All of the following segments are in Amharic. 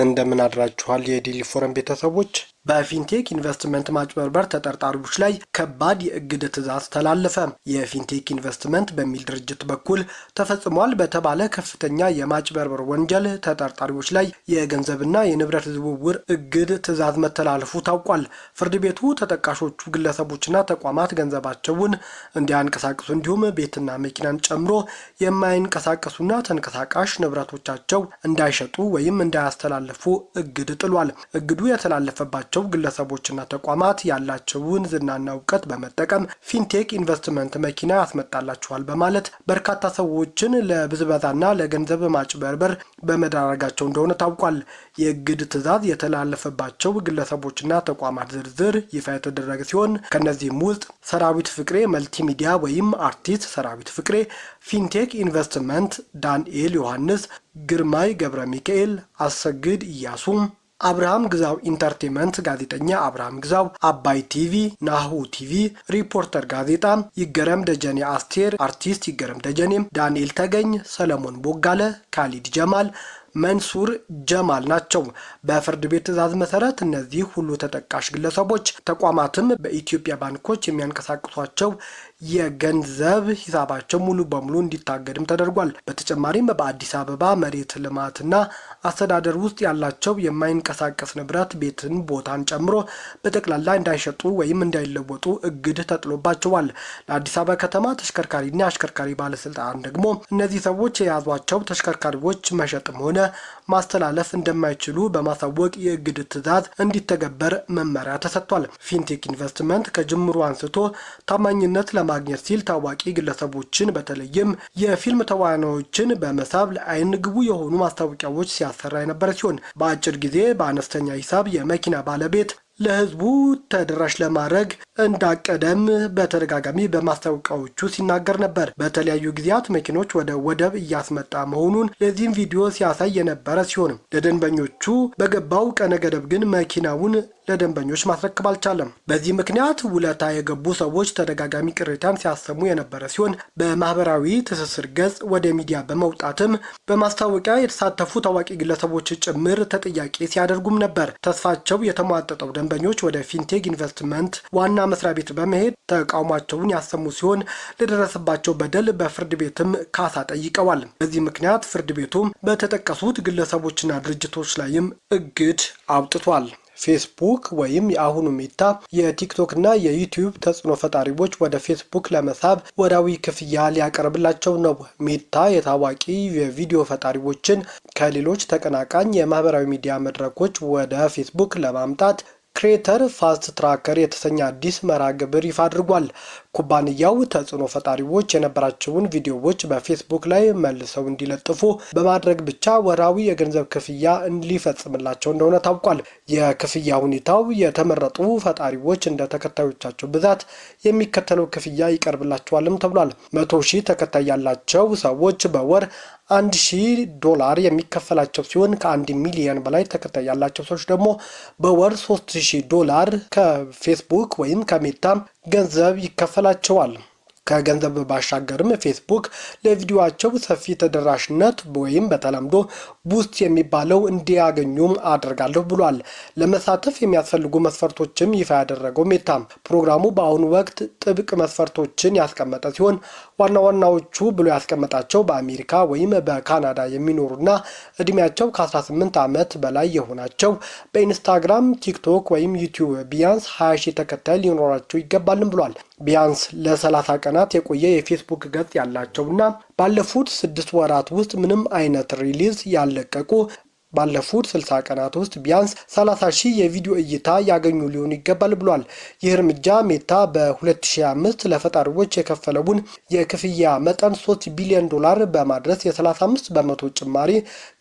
እንደምን አድራችኋል የዴሊ ፎረም ቤተሰቦች። በፊንቴክ ኢንቨስትመንት ማጭበርበር ተጠርጣሪዎች ላይ ከባድ የእግድ ትዕዛዝ ተላለፈ። የፊንቴክ ኢንቨስትመንት በሚል ድርጅት በኩል ተፈጽሟል በተባለ ከፍተኛ የማጭበርበር ወንጀል ተጠርጣሪዎች ላይ የገንዘብና የንብረት ዝውውር እግድ ትዕዛዝ መተላለፉ ታውቋል። ፍርድ ቤቱ ተጠቃሾቹ ግለሰቦችና ተቋማት ገንዘባቸውን እንዲያንቀሳቅሱ እንዲሁም ቤትና መኪናን ጨምሮ የማይንቀሳቀሱና ተንቀሳቃሽ ንብረቶቻቸው እንዳይሸጡ ወይም እንዳያስተላልፉ እግድ ጥሏል። እግዱ የተላለፈባቸው ግለሰቦችና ተቋማት ያላቸውን ዝናና እውቀት በመጠቀም ፊንቴክ ኢንቨስትመንት መኪና ያስመጣላቸዋል በማለት በርካታ ሰዎችን ለብዝበዛና ለገንዘብ ማጭበርበር በመዳረጋቸው እንደሆነ ታውቋል። የእግድ ትዕዛዝ የተላለፈባቸው ግለሰቦችና ተቋማት ዝርዝር ይፋ የተደረገ ሲሆን ከነዚህም ውስጥ ሰራዊት ፍቅሬ መልቲሚዲያ ወይም አርቲስት ሰራዊት ፍቅሬ፣ ፊንቴክ ኢንቨስትመንት ዳንኤል ዮሐንስ፣ ግርማይ ገብረ ሚካኤል፣ አሰግድ ኢያሱ፣ አብርሃም ግዛው ኢንተርቴንመንት ጋዜጠኛ አብርሃም ግዛው፣ አባይ ቲቪ፣ ናሁ ቲቪ፣ ሪፖርተር ጋዜጣ፣ ይገረም ደጀኔ አስቴር፣ አርቲስት ይገረም ደጀኔ፣ ዳንኤል ተገኝ፣ ሰለሞን ቦጋለ፣ ካሊድ ጀማል፣ መንሱር ጀማል ናቸው። በፍርድ ቤት ትዕዛዝ መሰረት እነዚህ ሁሉ ተጠቃሽ ግለሰቦች ተቋማትም በኢትዮጵያ ባንኮች የሚያንቀሳቅሷቸው የገንዘብ ሂሳባቸው ሙሉ በሙሉ እንዲታገድም ተደርጓል። በተጨማሪም በአዲስ አበባ መሬት ልማትና አስተዳደር ውስጥ ያላቸው የማይንቀሳቀስ ንብረት ቤትን ቦታን ጨምሮ በጠቅላላ እንዳይሸጡ ወይም እንዳይለወጡ እግድ ተጥሎባቸዋል። ለአዲስ አበባ ከተማ ተሽከርካሪና አሽከርካሪ ባለስልጣን ደግሞ እነዚህ ሰዎች የያዟቸው ተሽከርካሪዎች መሸጥም ሆነ ማስተላለፍ እንደማይችሉ በማሳወቅ የእግድ ትዕዛዝ እንዲተገበር መመሪያ ተሰጥቷል። ፊንቴክ ኢንቨስትመንት ከጅምሩ አንስቶ ታማኝነት ለማግኘት ሲል ታዋቂ ግለሰቦችን በተለይም የፊልም ተዋናዮችን በመሳብ ለአይን ግቡ የሆኑ ማስታወቂያዎች ሲያሰራ የነበረ ሲሆን በአጭር ጊዜ በአነስተኛ ሂሳብ የመኪና ባለቤት ለህዝቡ ተደራሽ ለማድረግ እንዳቀደም በተደጋጋሚ በማስታወቂያዎቹ ሲናገር ነበር። በተለያዩ ጊዜያት መኪኖች ወደ ወደብ እያስመጣ መሆኑን ለዚህም ቪዲዮ ሲያሳይ የነበረ ሲሆን ለደንበኞቹ በገባው ቀነ ገደብ ግን መኪናውን ለደንበኞች ማስረከብ አልቻለም። በዚህ ምክንያት ውለታ የገቡ ሰዎች ተደጋጋሚ ቅሬታን ሲያሰሙ የነበረ ሲሆን በማህበራዊ ትስስር ገጽ ወደ ሚዲያ በመውጣትም በማስታወቂያ የተሳተፉ ታዋቂ ግለሰቦች ጭምር ተጠያቂ ሲያደርጉም ነበር። ተስፋቸው የተሟጠጠው ደንበኞች ወደ ፊንቴክ ኢንቨስትመንት ዋና መስሪያ ቤት በመሄድ ተቃውሟቸውን ያሰሙ ሲሆን ለደረሰባቸው በደል በፍርድ ቤትም ካሳ ጠይቀዋል። በዚህ ምክንያት ፍርድ ቤቱም በተጠቀሱት ግለሰቦችና ድርጅቶች ላይም እግድ አውጥቷል። ፌስቡክ ወይም የአሁኑ ሜታ የቲክቶክ እና የዩቲዩብ ተጽዕኖ ፈጣሪዎች ወደ ፌስቡክ ለመሳብ ወራዊ ክፍያ ሊያቀርብላቸው ነው። ሜታ የታዋቂ የቪዲዮ ፈጣሪዎችን ከሌሎች ተቀናቃኝ የማህበራዊ ሚዲያ መድረኮች ወደ ፌስቡክ ለማምጣት ክሬተር ፋስት ትራከር የተሰኘ አዲስ መርሃ ግብር ይፋ አድርጓል። ኩባንያው ተጽዕኖ ፈጣሪዎች የነበራቸውን ቪዲዮዎች በፌስቡክ ላይ መልሰው እንዲለጥፉ በማድረግ ብቻ ወራዊ የገንዘብ ክፍያ ሊፈጽምላቸው እንደሆነ ታውቋል። የክፍያ ሁኔታው የተመረጡ ፈጣሪዎች እንደ ተከታዮቻቸው ብዛት የሚከተለው ክፍያ ይቀርብላቸዋልም ተብሏል። 100,000 ተከታይ ያላቸው ሰዎች በወር $1,000 የሚከፈላቸው ሲሆን ከ1 ሚሊዮን በላይ ተከታይ ያላቸው ሰዎች ደግሞ በወር $3,000 ከፌስቡክ ወይም ከሜታ ገንዘብ ይከፈላቸዋል። ከገንዘብ ባሻገርም ፌስቡክ ለቪዲዮአቸው ሰፊ ተደራሽነት ወይም በተለምዶ ቡስት የሚባለው እንዲያገኙም አድርጋለሁ ብሏል። ለመሳተፍ የሚያስፈልጉ መስፈርቶችም ይፋ ያደረገው ሜታ ፕሮግራሙ በአሁኑ ወቅት ጥብቅ መስፈርቶችን ያስቀመጠ ሲሆን ዋና ዋናዎቹ ብሎ ያስቀመጣቸው በአሜሪካ ወይም በካናዳ የሚኖሩና እድሜያቸው ከ18 ዓመት በላይ የሆናቸው በኢንስታግራም፣ ቲክቶክ ወይም ዩቲዩብ ቢያንስ 20,000 ተከታይ ሊኖራቸው ይገባልም ብሏል። ቢያንስ ለ30 ቀናት የቆየ የፌስቡክ ገጽ ያላቸውና ባለፉት 6 ወራት ውስጥ ምንም አይነት ሪሊዝ ያለቀቁ ባለፉት 60 ቀናት ውስጥ ቢያንስ 30,000 የቪዲዮ እይታ ያገኙ ሊሆኑ ይገባል ብሏል። ይህ እርምጃ ሜታ በ2005 ለፈጣሪዎች የከፈለውን የክፍያ መጠን $3 ቢሊዮን በማድረስ የ35 በመቶ ጭማሪ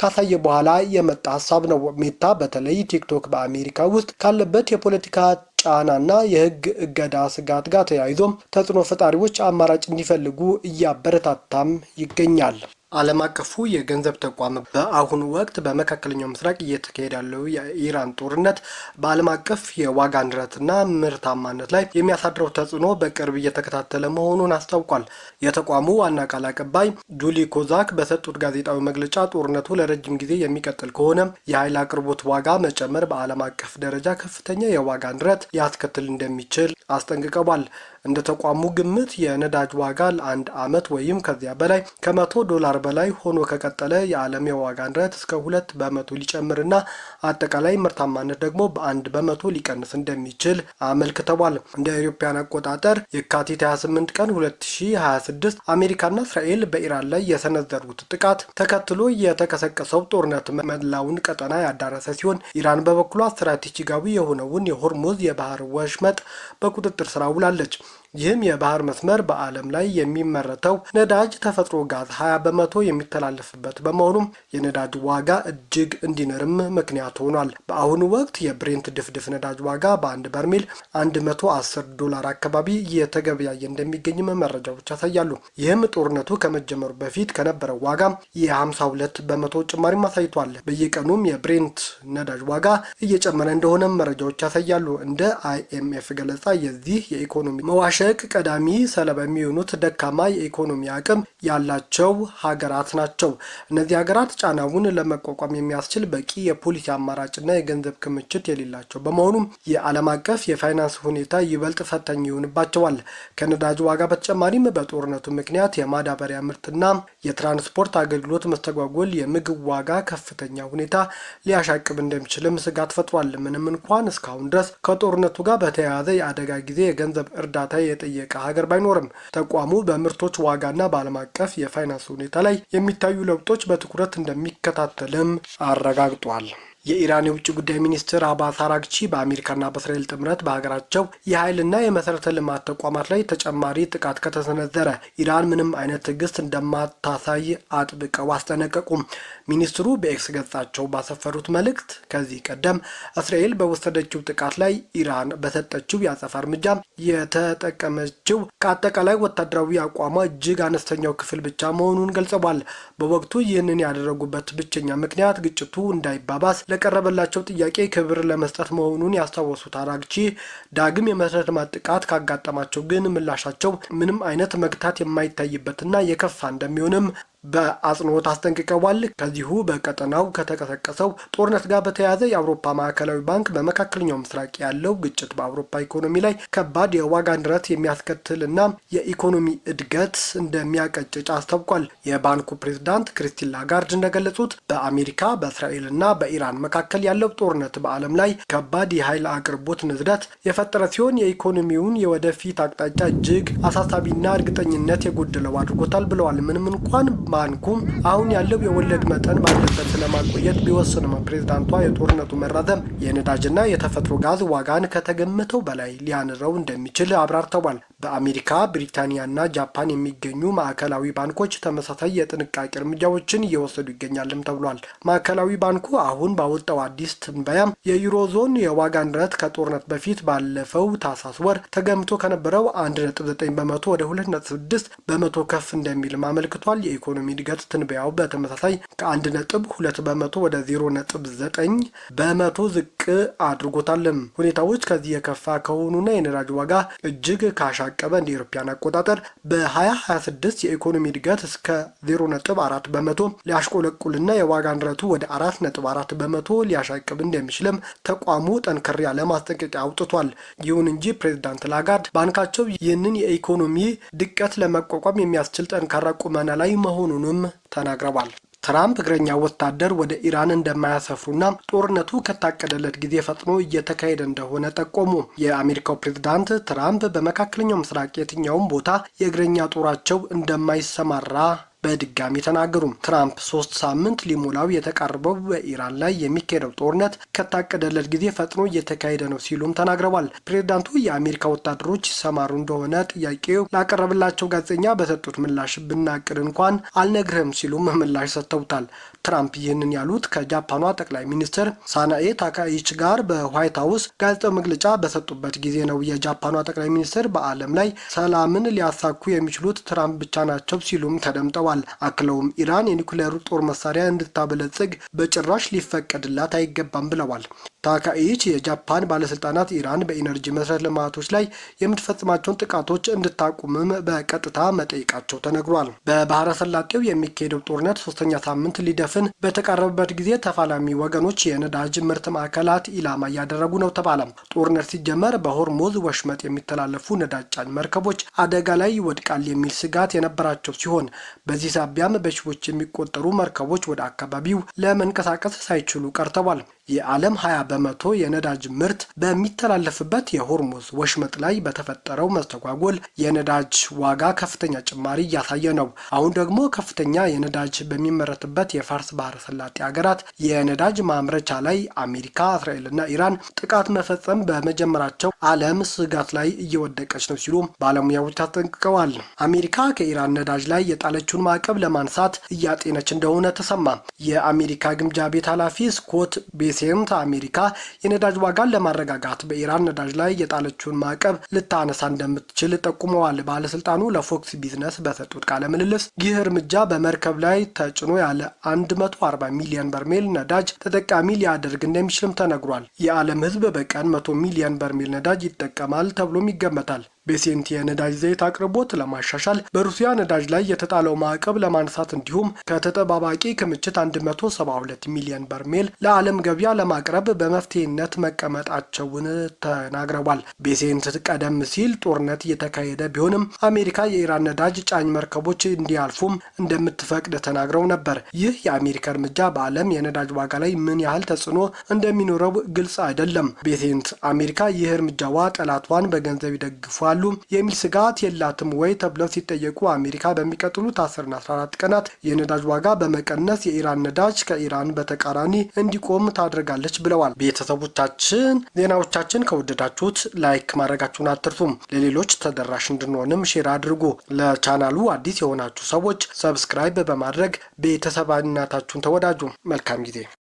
ካሳየ በኋላ የመጣ ሀሳብ ነው። ሜታ በተለይ ቲክቶክ በአሜሪካ ውስጥ ካለበት የፖለቲካ ጫናና የህግ እገዳ ስጋት ጋር ተያይዞ ተጽዕኖ ፈጣሪዎች አማራጭ እንዲፈልጉ እያበረታታም ይገኛል። ዓለም አቀፉ የገንዘብ ተቋም በአሁኑ ወቅት በመካከለኛው ምስራቅ እየተካሄደ ያለው የኢራን ጦርነት በዓለም አቀፍ የዋጋ ንረትና ምርታማነት ላይ የሚያሳድረው ተጽዕኖ በቅርብ እየተከታተለ መሆኑን አስታውቋል። የተቋሙ ዋና ቃል አቀባይ ጁሊ ኮዛክ በሰጡት ጋዜጣዊ መግለጫ ጦርነቱ ለረጅም ጊዜ የሚቀጥል ከሆነ የኃይል አቅርቦት ዋጋ መጨመር በዓለም አቀፍ ደረጃ ከፍተኛ የዋጋ ንረት ሊያስከትል እንደሚችል አስጠንቅቀዋል። እንደ ተቋሙ ግምት የነዳጅ ዋጋ ለአንድ ዓመት ወይም ከዚያ በላይ $100 በላይ ሆኖ ከቀጠለ የዓለም የዋጋ ንረት እስከ 2 በመቶ ሊጨምርና አጠቃላይ ምርታማነት ደግሞ በ1 በመቶ ሊቀንስ እንደሚችል አመልክተዋል። እንደ አውሮፓውያን አቆጣጠር የካቲት 28 ቀን 2026 አሜሪካና እስራኤል በኢራን ላይ የሰነዘሩት ጥቃት ተከትሎ የተቀሰቀሰው ጦርነት መላውን ቀጠና ያዳረሰ ሲሆን ኢራን በበኩሏ ስትራቴጂካዊ የሆነውን የሆርሙዝ የባህር ወሽመጥ በቁጥጥር ስር አውላለች። ይህም የባህር መስመር በዓለም ላይ የሚመረተው ነዳጅ ተፈጥሮ ጋዝ 20 በመቶ የሚተላለፍበት በመሆኑም የነዳጅ ዋጋ እጅግ እንዲንርም ምክንያት ሆኗል። በአሁኑ ወቅት የብሬንት ድፍድፍ ነዳጅ ዋጋ በአንድ በርሜል $110 አካባቢ እየተገበያየ እንደሚገኝም መረጃዎች ያሳያሉ። ይህም ጦርነቱ ከመጀመሩ በፊት ከነበረው ዋጋ የ52 በመቶ ጭማሪም አሳይቷል። በየቀኑም የብሬንት ነዳጅ ዋጋ እየጨመረ እንደሆነ መረጃዎች ያሳያሉ። እንደ IMF ገለጻ የዚህ የኢኮኖሚ መዋሸቅ ቀዳሚ ሰለባ የሚሆኑት ደካማ የኢኮኖሚ አቅም ያላቸው ሀገራት ናቸው። እነዚህ ሀገራት ጫናውን ለመቋቋም የሚያስችል በቂ የፖሊሲ አማራጭና የገንዘብ ክምችት የሌላቸው በመሆኑም የዓለም አቀፍ የፋይናንስ ሁኔታ ይበልጥ ፈታኝ ይሆንባቸዋል። ከነዳጅ ዋጋ በተጨማሪም በጦርነቱ ምክንያት የማዳበሪያ ምርትና የትራንስፖርት አገልግሎት መስተጓጎል የምግብ ዋጋ ከፍተኛ ሁኔታ ሊያሻቅብ እንደሚችልም ስጋት ፈጥሯል። ምንም እንኳን እስካሁን ድረስ ከጦርነቱ ጋር በተያያዘ የአደጋ ጊዜ የገንዘብ እርዳታ የጠየቀ ሀገር ባይኖርም ተቋሙ በምርቶች ዋጋና በዓለም አቀፍ የፋይናንስ ሁኔታ ላይ የሚታዩ ለውጦች በትኩረት እንደሚከታተልም አረጋግጧል። የኢራን የውጭ ጉዳይ ሚኒስትር አባስ አራግቺ በአሜሪካና በእስራኤል ጥምረት በሀገራቸው የኃይልና የመሰረተ ልማት ተቋማት ላይ ተጨማሪ ጥቃት ከተሰነዘረ ኢራን ምንም አይነት ትዕግስት እንደማታሳይ አጥብቀው አስጠነቀቁም። ሚኒስትሩ በኤክስ ገጻቸው ባሰፈሩት መልእክት ከዚህ ቀደም እስራኤል በወሰደችው ጥቃት ላይ ኢራን በሰጠችው የአጸፋ እርምጃ የተጠቀመችው ከአጠቃላይ ወታደራዊ አቋሟ እጅግ አነስተኛው ክፍል ብቻ መሆኑን ገልጸዋል። በወቅቱ ይህንን ያደረጉበት ብቸኛ ምክንያት ግጭቱ እንዳይባባስ ለቀረበላቸው ጥያቄ ክብር ለመስጠት መሆኑን ያስታወሱት አራግቺ ዳግም የመሰረተ ልማት ጥቃት ካጋጠማቸው ግን ምላሻቸው ምንም አይነት መግታት የማይታይበትና የከፋ እንደሚሆንም በአጽንኦት አስጠንቅቀዋል። ከዚሁ በቀጠናው ከተቀሰቀሰው ጦርነት ጋር በተያያዘ የአውሮፓ ማዕከላዊ ባንክ በመካከለኛው ምስራቅ ያለው ግጭት በአውሮፓ ኢኮኖሚ ላይ ከባድ የዋጋ ንረት የሚያስከትልና የኢኮኖሚ እድገት እንደሚያቀጭጭ አስታውቋል። የባንኩ ፕሬዝዳንት ክሪስቲን ላጋርድ እንደገለጹት በአሜሪካ በእስራኤልና በኢራን መካከል ያለው ጦርነት በዓለም ላይ ከባድ የኃይል አቅርቦት ንዝረት የፈጠረ ሲሆን የኢኮኖሚውን የወደፊት አቅጣጫ እጅግ አሳሳቢና እርግጠኝነት የጎደለው አድርጎታል ብለዋል። ምንም እንኳን ባንኩም አሁን ያለው የወለድ መጠን ባለበት ስለማቆየት ቢወስንም ፕሬዝዳንቷ የጦርነቱ መራዘም የነዳጅና የተፈጥሮ ጋዝ ዋጋን ከተገመተው በላይ ሊያንረው እንደሚችል አብራርተዋል። በአሜሪካ፣ ብሪታንያና ጃፓን የሚገኙ ማዕከላዊ ባንኮች ተመሳሳይ የጥንቃቄ እርምጃዎችን እየወሰዱ ይገኛልም ተብሏል። ማዕከላዊ ባንኩ አሁን ባወጣው አዲስ ትንበያም የዩሮዞን የዋጋ ንረት ከጦርነት በፊት ባለፈው ታህሳስ ወር ተገምቶ ከነበረው 1.9 በመቶ ወደ 2.6 በመቶ ከፍ እንደሚልም አመልክቷል። የኢኮኖሚ እድገት ትንበያው በተመሳሳይ ከ1.2 በመቶ ወደ 0.9 በመቶ ዝቅ አድርጎታልም። ሁኔታዎች ከዚህ የከፋ ከሆኑና የነዳጅ ዋጋ እጅግ ካሻቀበ እንደ አውሮፓውያን አቆጣጠር በ2026 የኢኮኖሚ እድገት እስከ 0.4 በመቶ ሊያሽቆለቁልና የዋጋ ንረቱ ወደ 4.4 በመቶ ሊያሻቅብ እንደሚችልም ተቋሙ ጠንከር ያለ ማስጠንቀቂያ አውጥቷል። ይሁን እንጂ ፕሬዝዳንት ላጋርድ ባንካቸው ይህንን የኢኮኖሚ ድቀት ለመቋቋም የሚያስችል ጠንካራ ቁመና ላይ መሆኑንም ተናግረዋል። ትራምፕ እግረኛ ወታደር ወደ ኢራን እንደማያሰፍሩና ጦርነቱ ከታቀደለት ጊዜ ፈጥኖ እየተካሄደ እንደሆነ ጠቆሙ። የአሜሪካው ፕሬዝዳንት ትራምፕ በመካከለኛው ምስራቅ የትኛውም ቦታ የእግረኛ ጦራቸው እንደማይሰማራ በድጋሚ ተናገሩ። ትራምፕ 3 ሳምንት ሊሞላው የተቃረበው በኢራን ላይ የሚካሄደው ጦርነት ከታቀደለት ጊዜ ፈጥኖ እየተካሄደ ነው ሲሉም ተናግረዋል። ፕሬዝዳንቱ የአሜሪካ ወታደሮች ይሰማሩ እንደሆነ ጥያቄው ላቀረበላቸው ጋዜጠኛ በሰጡት ምላሽ ብናቅድ እንኳን አልነግርህም ሲሉም ምላሽ ሰጥተውታል። ትራምፕ ይህንን ያሉት ከጃፓኗ ጠቅላይ ሚኒስትር ሳናኤ ታካኢቺ ጋር በዋይት ሀውስ ጋዜጣዊ መግለጫ በሰጡበት ጊዜ ነው። የጃፓኗ ጠቅላይ ሚኒስትር በዓለም ላይ ሰላምን ሊያሳኩ የሚችሉት ትራምፕ ብቻ ናቸው ሲሉም ተደምጠዋል። ብለዋል። አክለውም ኢራን የኒውክሌር ጦር መሳሪያ እንድታበለጽግ በጭራሽ ሊፈቀድላት አይገባም ብለዋል። ታካኢች የጃፓን ባለስልጣናት ኢራን በኢነርጂ መሰረተ ልማቶች ላይ የምትፈጽማቸውን ጥቃቶች እንድታቁምም በቀጥታ መጠየቃቸው ተነግሯል። በባህረ ሰላጤው የሚካሄደው ጦርነት 3ኛ ሳምንት ሊደፍን በተቃረበበት ጊዜ ተፋላሚ ወገኖች የነዳጅ ምርት ማዕከላት ኢላማ እያደረጉ ነው ተባለ። ጦርነት ሲጀመር በሆርሙዝ ወሽመጥ የሚተላለፉ ነዳጅ ጫኝ መርከቦች አደጋ ላይ ይወድቃል የሚል ስጋት የነበራቸው ሲሆን በዚህ ሳቢያም በሺዎች የሚቆጠሩ መርከቦች ወደ አካባቢው ለመንቀሳቀስ ሳይችሉ ቀርተዋል። የዓለም 20 በመቶ የነዳጅ ምርት በሚተላለፍበት የሆርሙዝ ወሽመጥ ላይ በተፈጠረው መስተጓጎል የነዳጅ ዋጋ ከፍተኛ ጭማሪ እያሳየ ነው። አሁን ደግሞ ከፍተኛ የነዳጅ በሚመረትበት የፋርስ ባህረ ሰላጤ ሀገራት የነዳጅ ማምረቻ ላይ አሜሪካ፣ እስራኤልና ኢራን ጥቃት መፈጸም በመጀመራቸው ዓለም ስጋት ላይ እየወደቀች ነው ሲሉ ባለሙያዎች አስጠንቅቀዋል። አሜሪካ ከኢራን ነዳጅ ላይ የጣለችውን ማዕቀብ ለማንሳት እያጤነች እንደሆነ ተሰማ። የአሜሪካ ግምጃ ቤት ኃላፊ ስኮት ቤሴንት አሜሪካ የነዳጅ ዋጋን ለማረጋጋት በኢራን ነዳጅ ላይ የጣለችውን ማዕቀብ ልታነሳ እንደምትችል ጠቁመዋል። ባለስልጣኑ ለፎክስ ቢዝነስ በሰጡት ቃለ ምልልስ ይህ እርምጃ በመርከብ ላይ ተጭኖ ያለ 140 ሚሊዮን በርሜል ነዳጅ ተጠቃሚ ሊያደርግ እንደሚችልም ተነግሯል። የዓለም ሕዝብ በቀን 100 ሚሊዮን በርሜል ነዳጅ ይጠቀማል ተብሎም ይገመታል። ቤሴንት የነዳጅ ዘይት አቅርቦት ለማሻሻል በሩሲያ ነዳጅ ላይ የተጣለው ማዕቀብ ለማንሳት እንዲሁም ከተጠባባቂ ክምችት 172 ሚሊዮን በርሜል ለዓለም ገበያ ለማቅረብ በመፍትሄነት መቀመጣቸውን ተናግረዋል። ቤሴንት ቀደም ሲል ጦርነት እየተካሄደ ቢሆንም አሜሪካ የኢራን ነዳጅ ጫኝ መርከቦች እንዲያልፉም እንደምትፈቅድ ተናግረው ነበር። ይህ የአሜሪካ እርምጃ በዓለም የነዳጅ ዋጋ ላይ ምን ያህል ተጽዕኖ እንደሚኖረው ግልጽ አይደለም። ቤሴንት አሜሪካ ይህ እርምጃዋ ጠላቷን በገንዘብ ይደግፋል የሚል ስጋት የላትም ወይ ተብለው ሲጠየቁ አሜሪካ በሚቀጥሉት 10ና 14 ቀናት የነዳጅ ዋጋ በመቀነስ የኢራን ነዳጅ ከኢራን በተቃራኒ እንዲቆም ታደርጋለች ብለዋል። ቤተሰቦቻችን ዜናዎቻችን ከወደዳችሁት ላይክ ማድረጋችሁን አትርሱም። ለሌሎች ተደራሽ እንድንሆንም ሼር አድርጉ። ለቻናሉ አዲስ የሆናችሁ ሰዎች ሰብስክራይብ በማድረግ ቤተሰባዊነታችሁን ተወዳጁ። መልካም ጊዜ